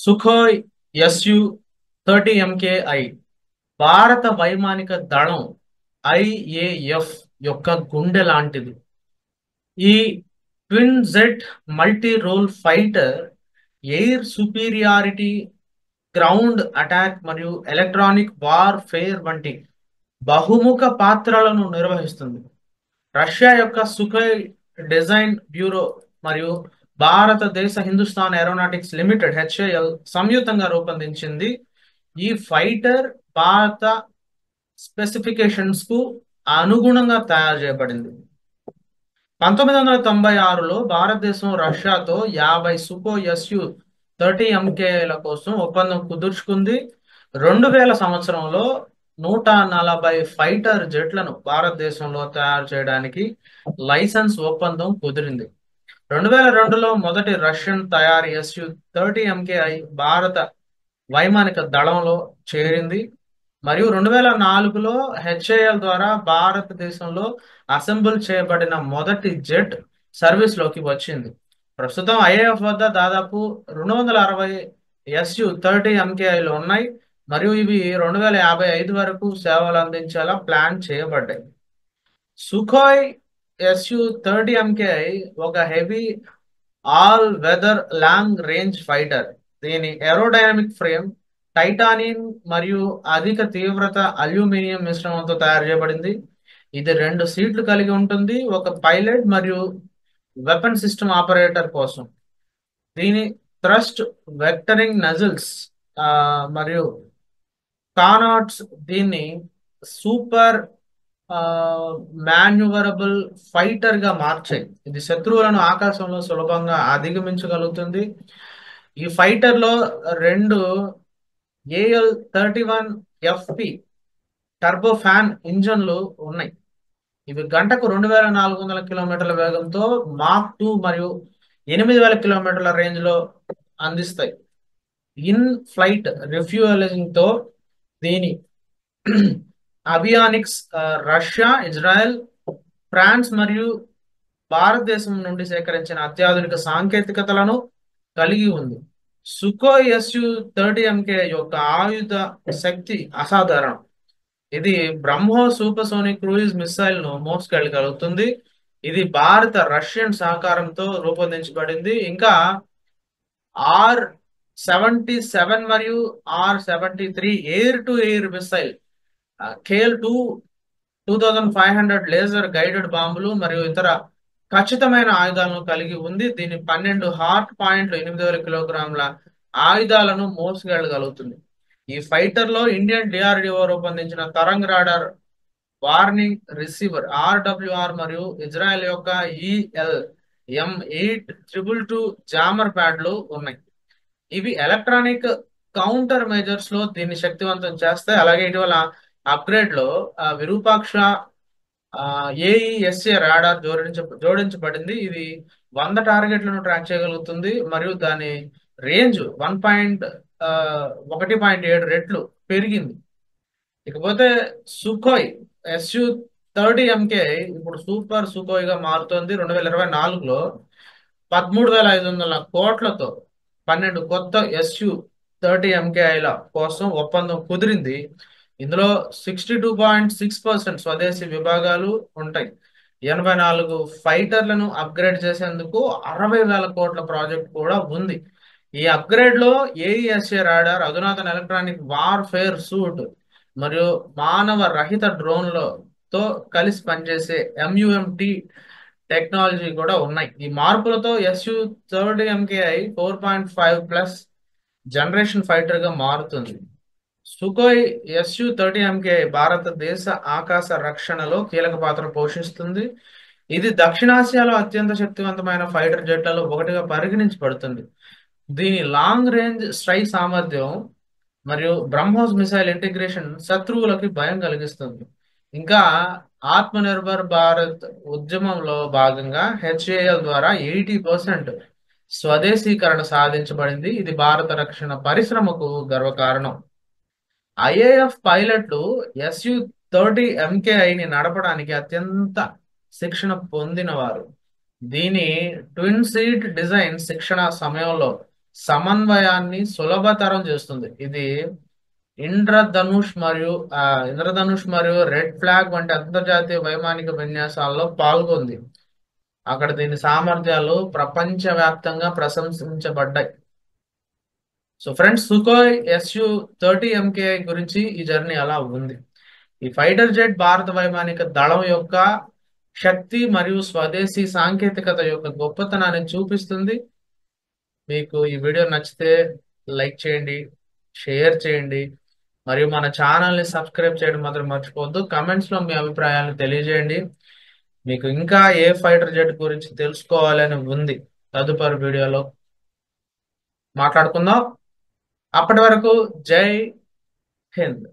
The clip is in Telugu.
సుఖోయ్ SU-30 MKI భారత వైమానిక దళం IAF యొక్క గుండె లాంటిది. ఈ twin jet multi role fighter air superiority, ground attack మరియు ఎలక్ట్రానిక్ వార్ఫేర్ వంటి బహుముఖ పాత్రలను నిర్వహిస్తుంది. రష్యా యొక్క సుఖోయ్ డిజైన్ బ్యూరో మరియు భారతదేశ హిందుస్థాన్ ఏరోనాటిక్స్ లిమిటెడ్ HAL సంయుక్తంగా రూపొందించింది. ఈ ఫైటర్ భారత స్పెసిఫికేషన్స్ కు అనుగుణంగా తయారు చేయబడింది. 1996లో భారతదేశం రష్యాతో 50 సుఖోయ్ SU-30 MKIల కోసం ఒప్పందం కుదుర్చుకుంది. 2000 సంవత్సరంలో 140 ఫైటర్ జెట్లను భారతదేశంలో తయారు చేయడానికి లైసెన్స్ ఒప్పందం కుదిరింది. 2002లో మొదటి రష్యన్ తయారీ SU-30 MKI భారత వైమానిక దళంలో చేరింది. మరియు 2004లో HAL ద్వారా భారతదేశంలో అసెంబుల్ చేయబడిన మొదటి జెట్ సర్వీస్లోకి వచ్చింది. ప్రస్తుతం IAF వద్ద దాదాపు 260 SU-30 MKIలు ఉన్నాయి మరియు ఇవి 2055 వరకు సేవలు అందించేలా ప్లాన్ చేయబడ్డాయి. సుఖోయ్ SU-30 MKI ఒక heavy all weather long range fighter. దీని ఏరోడైనమిక్ ఫ్రేమ్ టైటానియం మరియు అధిక తీవ్రత అల్యూమినియం మిశ్రమంతో తయారు చేయబడింది. ఇది 2 సీట్లు కలిగి ఉంటుంది, ఒక పైలట్ మరియు వెపన్ సిస్టమ్ ఆపరేటర్ కోసం. దీని థ్రస్ట్ వెక్టరింగ్ నజిల్స్ మరియు కానాట్స్ దీన్ని సూపర్ మాన్యువరబుల్ ఫైటర్ గా మార్చాయి. ఇది శత్రువులను ఆకాశంలో సులభంగా అధిగమించగలుగుతుంది. ఈ ఫైటర్ లో 2 AL-31FP టర్బో ఫ్యాన్ ఇంజన్లు ఉన్నాయి. ఇవి గంటకు 2400 కిలోమీటర్ల వేగంతో మాక్ 2 మరియు 8000 కిలోమీటర్ల రేంజ్ లో అందిస్తాయి. ఇన్ ఫ్లైట్ రిఫ్యూయలింగ్ తో దీని అవియానిక్స్ రష్యా, ఇజ్రాయెల్, ఫ్రాన్స్ మరియు భారతదేశం నుండి సేకరించిన అత్యాధునిక సాంకేతికతలను కలిగి ఉంది. సుఖోయ్ SU-30 MK యొక్క ఆయుధ శక్తి అసాధారణం. ఇది బ్రహ్మోస్ సూపర్సోనిక్ క్రూయిజ్ మిసైల్ ను మోసుకెళ్ళగలుగుతుంది. ఇది భారత రష్యన్ సహకారంతో రూపొందించబడింది. ఇంకా R-77 మరియు R-73 air to air missile, KL-2 2500 laser guided బాంబులు మరియు ఇతర ఖచ్చితమైన ఆయుధాలను కలిగి ఉంది. దీని 12 హార్ట్ పాయింట్లు 8000 కిలోగ్రాముల ఆయుధాలను మోసుకెళ్ళగలుగుతుంది. ఈ ఫైటర్ లో ఇండియన్ DRDO రూపొందించిన Tarang radar warning receiver RWR మరియు ఇజ్రాయెల్ యొక్క ELM-822 జామర్ ప్యాడ్లు ఉన్నాయి. ఇవి ఎలక్ట్రానిక్ కౌంటర్ మెజర్స్ లో దీన్ని శక్తివంతం చేస్తాయి. అలాగే ఇటీవల అప్గ్రేడ్ లో విరూపాక్ష AESA రాడార్ జోడించబడింది. ఇది 100 టార్గెట్లను ట్రాక్ చేయగలుగుతుంది మరియు దాని రేంజ్ 1.7 రెట్లు పెరిగింది. ఇకపోతే సుఖోయ్ SU-30 MK ఇప్పుడు సూపర్ సుఖోయ్ గా మారుతోంది. 2024లో 13,500 కోట్లతో 12 కొత్త SU-30 MKIల కోసం ఒప్పందం కుదిరింది. ఇందులో 62.6% స్వదేశీ విభాగాలు ఉంటాయి. 84 ఫైటర్లను అప్గ్రేడ్ చేసేందుకు 60,000 కోట్ల ప్రాజెక్ట్ కూడా ఉంది. ఈ అప్గ్రేడ్ లో AESA రాడార్, అధునాతన ఎలక్ట్రానిక్ వార్ఫేర్ సూట్ మరియు మానవ రహిత డ్రోన్లతో కలిసి పనిచేసే MUMT టెక్నాలజీ కూడా ఉన్నాయి. ఈ మార్పులతో SU-30 MKI 4.5+ జనరేషన్ ఫైటర్ గా మారుతుంది. సుఖోయ్ SU-30 MKI భారతదేశ ఆకాశ రక్షణలో కీలక పాత్ర పోషిస్తుంది. ఇది దక్షిణాసియాలో అత్యంత శక్తివంతమైన ఫైటర్ జెట్లలో ఒకటిగా పరిగణించబడుతుంది. దీని లాంగ్ రేంజ్ స్ట్రైక్ సామర్థ్యం మరియు బ్రహ్మోస్ మిసైల్ ఇంటిగ్రేషన్ శత్రువులకి భయం కలిగిస్తుంది. ఇంకా ఆత్మనిర్భర్ భారత్ ఉద్యమంలో భాగంగా HAL ద్వారా 80% స్వదేశీకరణ సాధించబడింది. ఇది భారత రక్షణ పరిశ్రమకు గర్వకారణం. IAF పైలట్లు SU-30 MKIని నడపడానికి అత్యంత శిక్షణ పొందినవారు. దీని ట్విన్ సీట్ డిజైన్ శిక్షణ సమయంలో సమన్వయాన్ని సులభతరం చేస్తుంది. ఇది ఇంద్రధనుష్ మరియు ఇంద్రధనుష్ మరియు రెడ్ ఫ్లాగ్ వంటి అంతర్జాతీయ వైమానిక విన్యాసాల్లో పాల్గొంది. అక్కడ దీని సామర్థ్యాలు ప్రపంచవ్యాప్తంగా ప్రశంసించబడ్డాయి. So friends, Sukhoi SU-30 MKI గురించి ఈ జర్నీ అలా ఉంది. ఈ ఫైటర్ జెట్ భారత వైమానిక దళం యొక్క శక్తి మరియు స్వదేశీ సాంకేతికత యొక్క గొప్పతనాన్ని చూపిస్తుంది. మీకు ఈ వీడియో నచ్చితే లైక్ చేయండి, షేర్ చేయండి, మరియు మన ఛానల్ని సబ్స్క్రైబ్ చేయడం మాత్రం మర్చిపోవద్దు. కమెంట్స్లో మీ అభిప్రాయాలను తెలియజేయండి. మీకు ఇంకా ఏ ఫైటర్ జెట్ గురించి తెలుసుకోవాలని ఉంది, తదుపరి వీడియోలో మాట్లాడుకుందాం. అప్పటి వరకు జై హింద్.